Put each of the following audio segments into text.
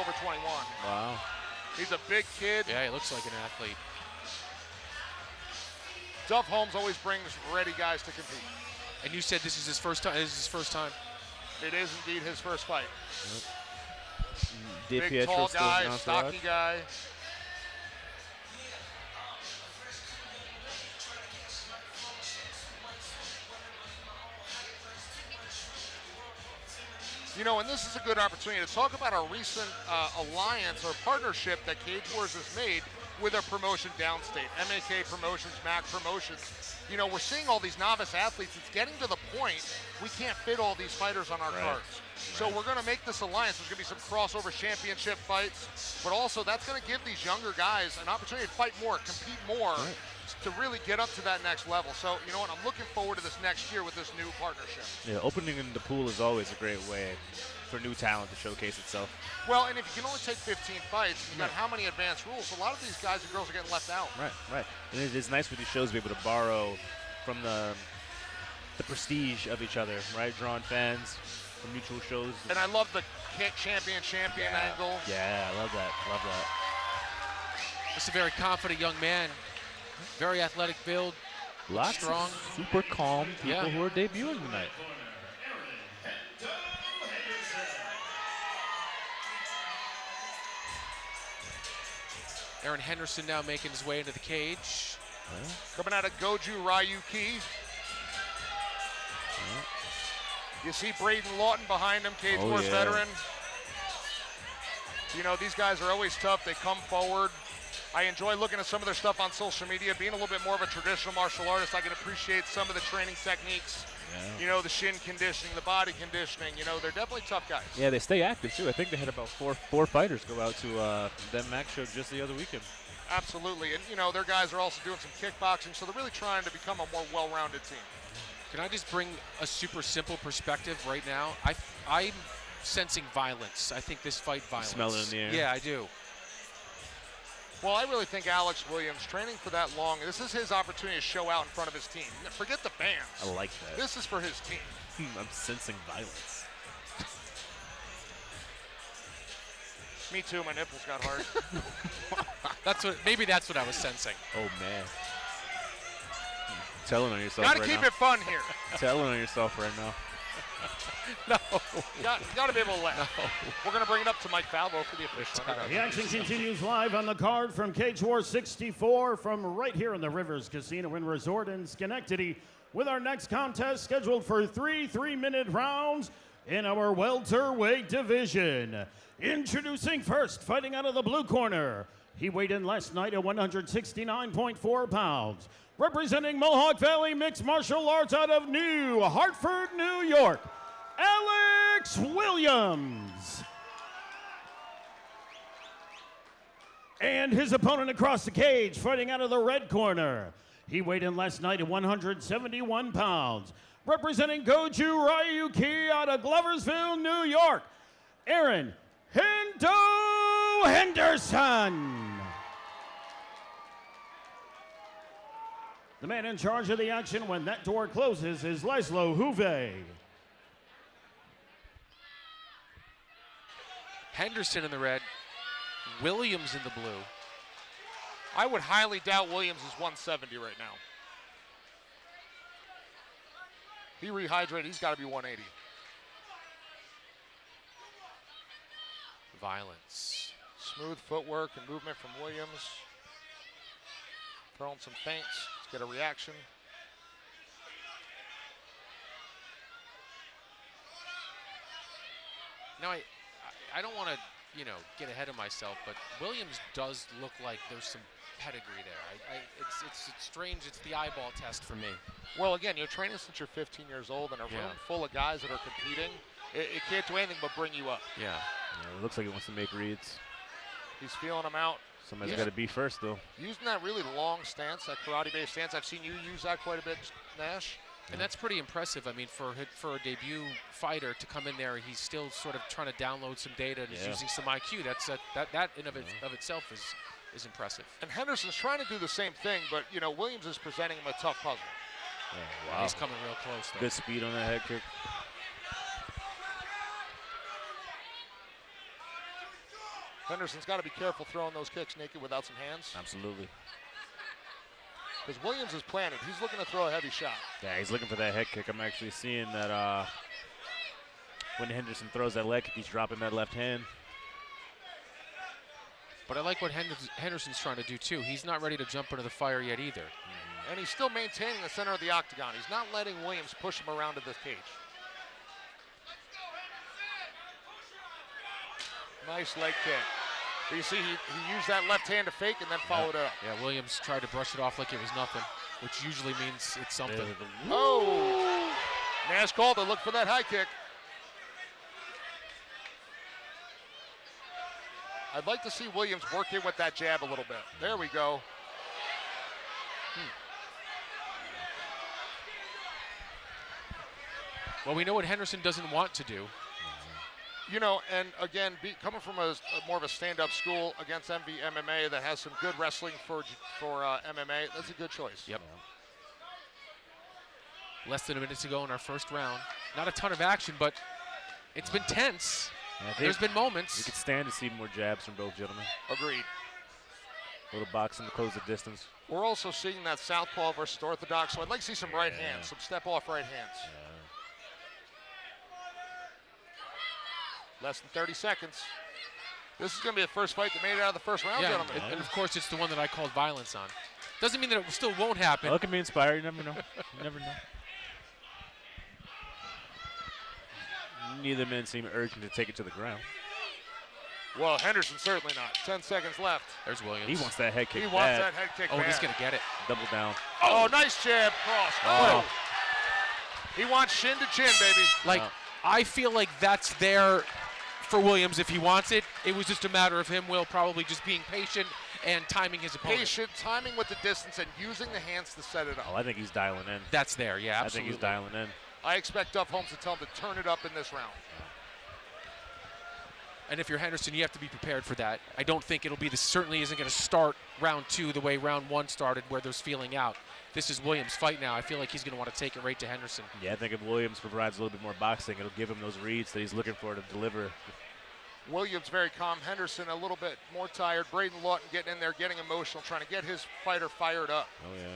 over 21. Wow. He's a big kid. Yeah, he looks like an athlete. Duff Holmes always brings ready guys to compete. And you said this is his first time. This is his first time. It is indeed his first fight. Yep. Big, tall guy, stocky guy. You know, and this is a good opportunity to talk about our recent alliance or partnership that Cage Wars has made with our promotion downstate, MAK Promotions, MAC Promotions. You know, we're seeing all these novice athletes. It's getting to the point we can't fit all these fighters on our cards. So we're going to make this alliance. There's going to be some crossover championship fights, but also that's going to give these younger guys an opportunity to fight more, compete more, to really get up to that next level. So, you know what, I'm looking forward to this next year with this new partnership. Yeah, opening in the pool is always a great way for new talent to showcase itself. Well, and if you can only take 15 fights, you've got how many advanced rules? A lot of these guys and girls are getting left out. Right. And it is nice with these shows to be able to borrow from the prestige of each other, right? Drawing fans from mutual shows. And I love the champion angle. Yeah, I love that. This is a very confident young man. Very athletic build. Lots strong. of super calm people who are debuting tonight. Aaron Henderson now making his way into the cage. Coming out of Goju Ryuki. You see Braden Lawton behind him, Cage Wars veteran. You know, these guys are always tough. They come forward. I enjoy looking at some of their stuff on social media. Being a little bit more of a traditional martial artist, I can appreciate some of the training techniques. Yeah. You know, the shin conditioning, the body conditioning. You know, they're definitely tough guys. Yeah, they stay active, too. I think they had about four fighters go out to that MAC show just the other weekend. Absolutely. And, you know, their guys are also doing some kickboxing, so they're really trying to become a more well-rounded team. Can I just bring a super simple perspective right now? I'm sensing violence. I think this fight violence. Smell it in the air. Yeah, I do. Well, I really think Alex Williams, training for that long, this is his opportunity to show out in front of his team. Forget the fans. I like that. This is for his team. I'm sensing violence. Me too, my nipples got hard. Maybe that's what I was sensing. Oh, man. Telling on yourself Gotta keep it fun here. Telling on yourself right now. No. You got to be able to laugh. No. We're going to bring it up to Mike Falvo for the official. The action continues live on the card from Cage Wars 64 from right here in the Rivers Casino and Resort in Schenectady, with our next contest scheduled for 3 3-minute rounds in our welterweight division. Introducing first, fighting out of the blue corner. He weighed in last night at 169.4 pounds. Representing Mohawk Valley Mixed Martial Arts out of New Hartford, New York, Alex Williams. And his opponent across the cage, fighting out of the red corner. He weighed in last night at 171 pounds. Representing Goju Ryuki out of Gloversville, New York, Aaron Henderson. The man in charge of the action when that door closes is Laszlo Huve. Henderson in the red, Williams in the blue. I would highly doubt Williams is 170 right now. He rehydrated, he's got to be 180. Violence. Smooth footwork and movement from Williams. Throwing some feints. Let's get a reaction. Now, I don't want to, get ahead of myself, but Williams does look like there's some pedigree there. It's strange. It's the eyeball test for me. Well, again, you're training since you're 15 years old in a room full of guys that are competing. It can't do anything but bring you up. Yeah. It looks like he wants to make reads. He's feeling them out. Somebody's got to be first, though. Using that really long stance, that karate-based stance. I've seen you use that quite a bit, Nash. And that's pretty impressive. I mean, for a debut fighter to come in there, he's still sort of trying to download some data and he's using some IQ. That in of itself is impressive. And Henderson's trying to do the same thing, but, Williams is presenting him a tough puzzle. Oh, wow. He's coming real close, though. Good speed on that head kick. Henderson's got to be careful throwing those kicks naked without some hands. Absolutely. Because Williams is planted. He's looking to throw a heavy shot. Yeah, he's looking for that head kick. I'm actually seeing that when Henderson throws that leg kick, he's dropping that left hand. But I like what Henderson's trying to do, too. He's not ready to jump into the fire yet either. And he's still maintaining the center of the octagon. He's not letting Williams push him around to the cage. Nice leg kick. But you see, he used that left hand to fake and then followed it up. Yeah, Williams tried to brush it off like it was nothing, which usually means it's something. Oh! Nash called to look for that high kick. I'd like to see Williams work in with that jab a little bit. There we go. Well, we know what Henderson doesn't want to do. You know, and again, coming from a more of a stand-up school against MMA that has some good wrestling for MMA, that's a good choice. Yep. Less than a minute to go in our first round. Not a ton of action, but it's been tense. Yeah, there's been moments. You could stand to see more jabs from both gentlemen. Agreed. A little boxing to close the distance. We're also seeing that southpaw versus orthodox, so I'd like to see some right hands, some step-off right hands. Less than 30 seconds. This is going to be the first fight that made it out of the first round, gentlemen. And of course, it's the one that I called violence on. Doesn't mean that it still won't happen. Well, it can be inspired. You never know. You never know. Neither man seem urgent to take it to the ground. Well, Henderson certainly not. 10 seconds left. There's Williams. He wants that head kick. He wants that head kick. Oh, he's going to get it. Double down. Oh, nice jab cross. Oh. He wants shin to chin, baby. Like, I feel like that's there for Williams if he wants it. It was just a matter of him, Will, probably just being patient and timing his opponent. Patient, timing with the distance, and using the hands to set it up. Oh, I think he's dialing in. That's there, yeah, absolutely. I think he's dialing in. I expect Duff Holmes to tell him to turn it up in this round. And if you're Henderson, you have to be prepared for that. I don't think it'll be certainly isn't going to start round two the way round one started, where there's feeling out. This is Williams' fight now. I feel like he's going to want to take it right to Henderson. Yeah, I think if Williams provides a little bit more boxing, it'll give him those reads that he's looking for to deliver. Williams very calm. Henderson a little bit more tired. Braden Lawton getting in there, getting emotional, trying to get his fighter fired up. Oh, yeah.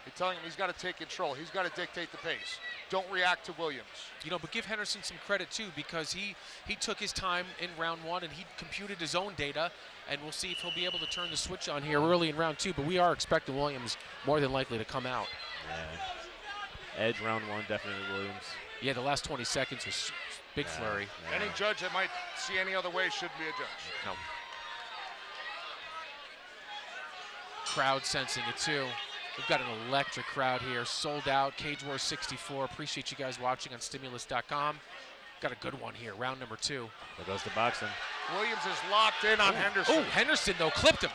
You're telling him he's got to take control. He's got to dictate the pace. Don't react to Williams. You know, but give Henderson some credit, too, because he took his time in round one and he computed his own data, and we'll see if he'll be able to turn the switch on here early in round two, but we are expecting Williams more than likely to come out. Yeah. Edge round one, definitely Williams. Yeah, the last 20 seconds was big flurry. Yeah. Any judge that might see any other way shouldn't be a judge. No. Crowd sensing it, too. We've got an electric crowd here, sold out, Cage Wars 64. Appreciate you guys watching on Stimulus.com. Got a good one here, round number two. There goes the boxing. Williams is locked in on Henderson. Oh, Henderson, though, clipped him.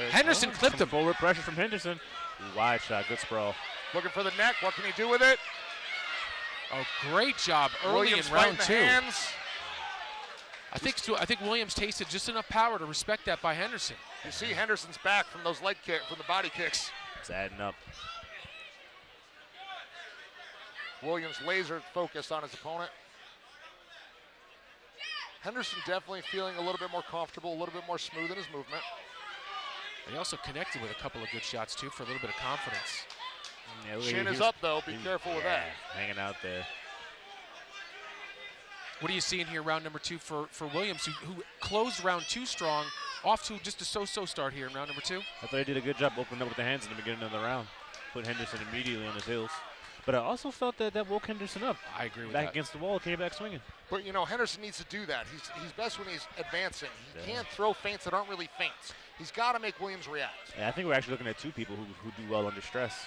Henderson clipped him. Forward pressure from Henderson. Wide shot, good sprawl. Looking for the neck. What can he do with it? Oh, great job early Williams in round two. Hands. I think Williams tasted just enough power to respect that by Henderson. You see Henderson's back from those leg kicks, from the body kicks. It's adding up. Williams laser focused on his opponent. Henderson definitely feeling a little bit more comfortable, a little bit more smooth in his movement. He also connected with a couple of good shots, too, for a little bit of confidence. Yeah, Shin is up, though. Be careful with that. Hanging out there. What are you seeing here, round number two for Williams, who closed round two strong, off to just a so-so start here in round number two? I thought he did a good job opening up with the hands in the beginning of the round. Put Henderson immediately on his heels. But I also felt that woke Henderson up. I agree with that. Back against the wall, came back swinging. But, you know, Henderson needs to do that. He's best when he's advancing. He can't throw feints that aren't really feints. He's got to make Williams react. Yeah, I think we're actually looking at two people who do well under stress.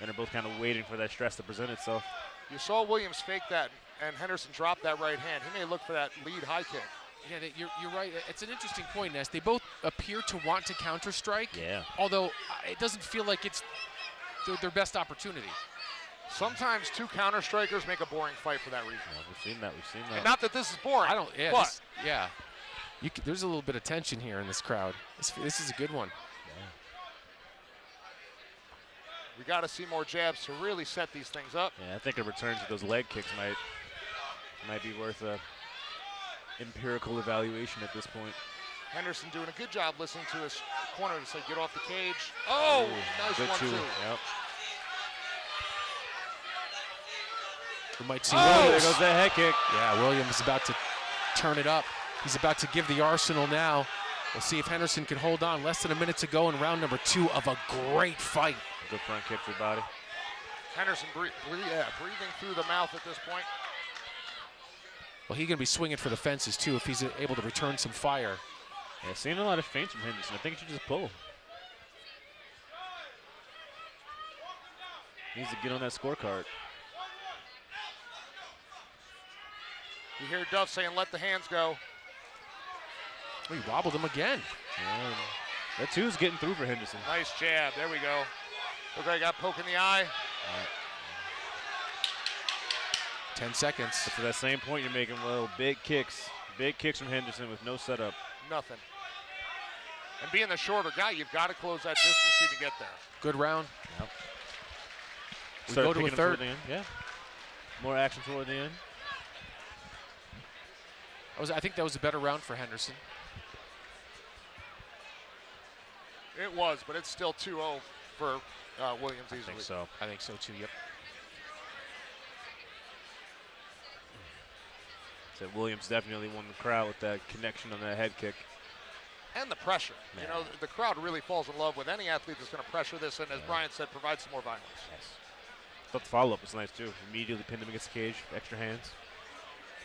And are both kind of waiting for that stress to present itself. You saw Williams fake that, and Henderson dropped that right hand. He may look for that lead high kick. Yeah, you're right. It's an interesting point, Ness. They both appear to want to counter-strike. Yeah. Although it doesn't feel like it's their best opportunity. Sometimes two counter-strikers make a boring fight for that reason. Yeah, we've seen that. And not that this is boring. There's a little bit of tension here in this crowd. This is a good one. We got to see more jabs to really set these things up. Yeah, I think a return to those leg kicks might be worth a empirical evaluation at this point. Henderson doing a good job listening to his corner to say, get off the cage. Oh, nice good 1-2. Yep. We might see There Williams. goes that head kick. Yeah, Williams is about to turn it up. He's about to give the arsenal now. We'll see if Henderson can hold on. Less than a minute to go in round number 2 of a great fight. Good front kick to the body. Henderson breathing through the mouth at this point. Well, he's going to be swinging for the fences, too, if he's able to return some fire. Yeah, seeing a lot of feints from Henderson. I think he should just pull. Needs to get on that scorecard. You hear Duff saying, let the hands go. Oh, he wobbled him again. Yeah, that two's getting through for Henderson. Nice jab. There we go. Look like he got poke in the eye. 10 seconds. But to that same point you're making, well, big kicks from Henderson with no setup. Nothing. And being the shorter guy, you've got to close that distance to even get there. Good round. Yep. We Started go to a picking him toward third. the end. Yeah. More action toward the end. I think that was a better round for Henderson. It was, but it's still 2-0 for Williams easily. I think so. I think so, too, yep. So Williams definitely won the crowd with that connection on that head kick. And the pressure. Yeah. You know, the crowd really falls in love with any athlete that's going to pressure this, and as Brian said, provide some more violence. Yes. But the follow-up was nice, too. Immediately pinned him against the cage, extra hands.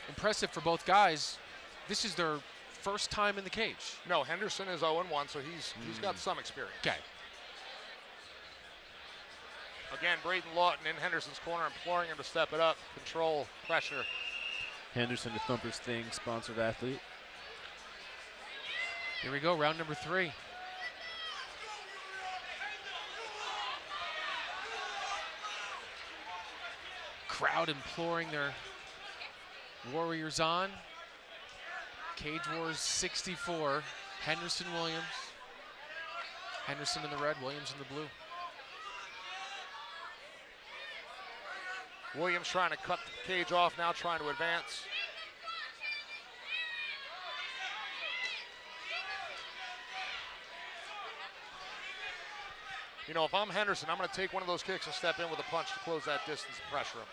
Impressive for both guys. This is their first time in the cage. No, Henderson is 0-1, so he's got some experience. Okay. Again, Braden Lawton in Henderson's corner, imploring him to step it up, control, pressure. Henderson, the Thumpers Thing, sponsored athlete. Here we go, round number 3. Crowd imploring their warriors on. Cage Wars 64, Henderson Williams. Henderson in the red, Williams in the blue. Williams trying to cut the cage off now, trying to advance. You know, if I'm Henderson, I'm going to take one of those kicks and step in with a punch to close that distance and pressure him.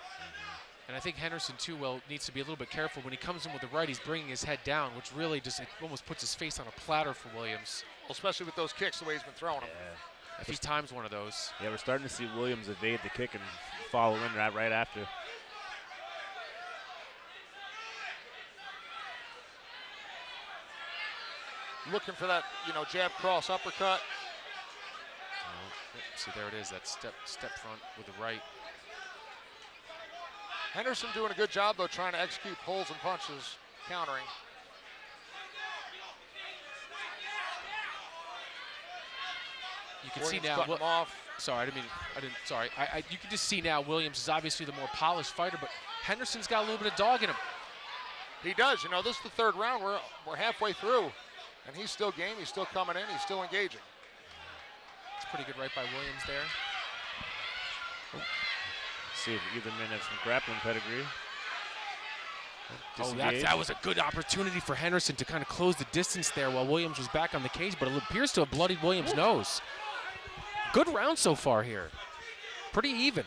And I think Henderson, too, needs to be a little bit careful. When he comes in with the right, he's bringing his head down, which really just almost puts his face on a platter for Williams. Well, especially with those kicks, the way he's been throwing them. If he times one of those. Yeah, we're starting to see Williams evade the kick and follow in right after. Looking for that, jab, cross, uppercut. See, there it is, that step front with the right. Henderson doing a good job, though, trying to execute pulls and punches, countering. You can Williams see now. cutting him off. Sorry, sorry. You can just see now Williams is obviously the more polished fighter, but Henderson's got a little bit of dog in him. He does. This is the third round. We're halfway through, and he's still game. He's still coming in. He's still engaging. It's pretty good right by Williams there. See if either man have some grappling pedigree. Oh, that was a good opportunity for Henderson to kind of close the distance there while Williams was back on the cage, but it appears to have bloodied Williams' nose. Good round so far here. Pretty even.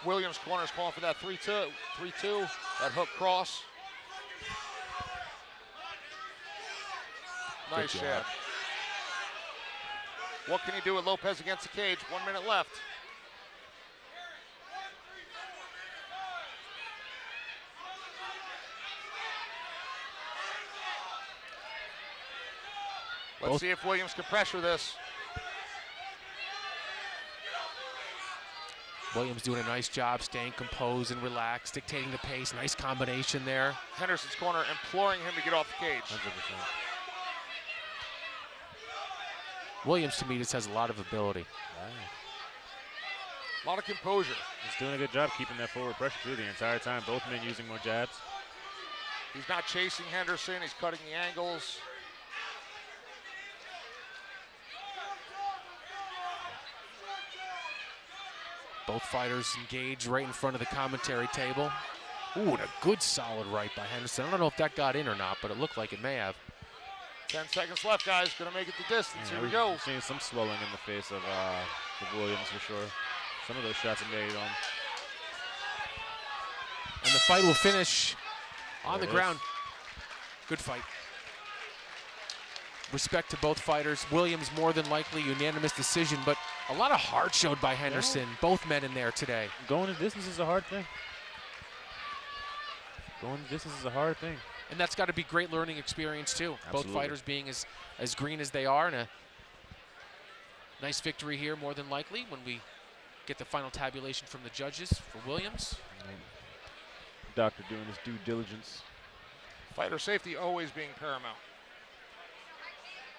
Williams' corner is calling for that 3-2, that hook cross. Nice jab. What can he do with Lopez against the cage? 1 minute left. Let's see if Williams can pressure this. Williams doing a nice job staying composed and relaxed, dictating the pace. Nice combination there. Henderson's corner imploring him to get off the cage. 100%. Williams, to me, just has a lot of ability. A lot of composure. He's doing a good job keeping that forward pressure through the entire time. Both men using more jabs. He's not chasing Henderson. He's cutting the angles. Both fighters engaged right in front of the commentary table. Ooh, and a good solid right by Henderson. I don't know if that got in or not, but it looked like it may have. 10 seconds left, guys. Going to make it the distance. Here we go. We're seeing some swelling in the face of Williams for sure. Some of those shots are made on. And the fight will finish on the ground. Good fight. Respect to both fighters. Williams more than likely unanimous decision, but a lot of heart showed by Henderson. Yeah. Both men in there today. Going the distance is a hard thing. Going the distance is a hard thing. And that's got to be great learning experience too. Absolutely. Both fighters being as green as they are, and a nice victory here more than likely when we get the final tabulation from the judges for Williams. Doctor doing his due diligence. Fighter safety always being paramount.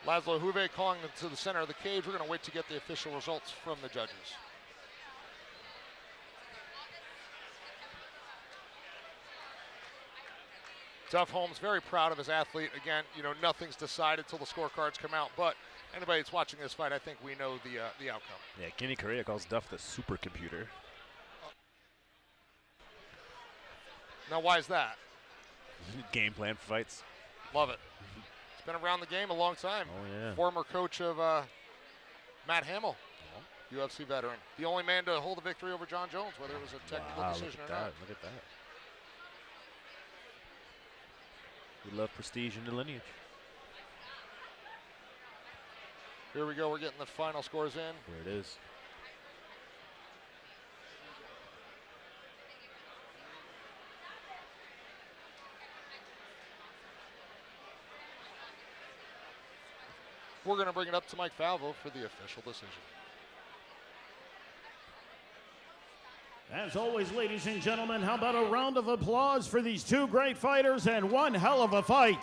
Laszlo Huve calling it to the center of the cage. We're going to wait to get the official results from the judges. Duff Holmes very proud of his athlete. Again, you know, nothing's decided till the scorecards come out, but anybody that's watching this fight, I think we know the outcome. Yeah, Kenny Correa calls Duff the supercomputer. Now, why is that? Game plan for fights. Love it. He's been around the game a long time. Oh, yeah. Former coach of Matt Hamill, UFC veteran. The only man to hold a victory over John Jones, whether it was a technical decision or not. Look at that. We love prestige in the lineage. Here we go. We're getting the final scores in. There it is. We're going to bring it up to Mike Falvo for the official decision. As always, ladies and gentlemen, how about a round of applause for these two great fighters and one hell of a fight.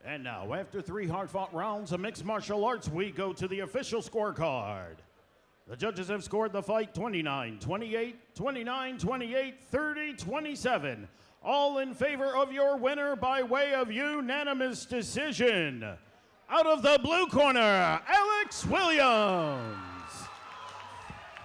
And now, after 3 hard-fought rounds of mixed martial arts, we go to the official scorecard. The judges have scored the fight 29-28, 29-28, 30-27. All in favor of your winner by way of unanimous decision. Out of the blue corner, Alex Williams.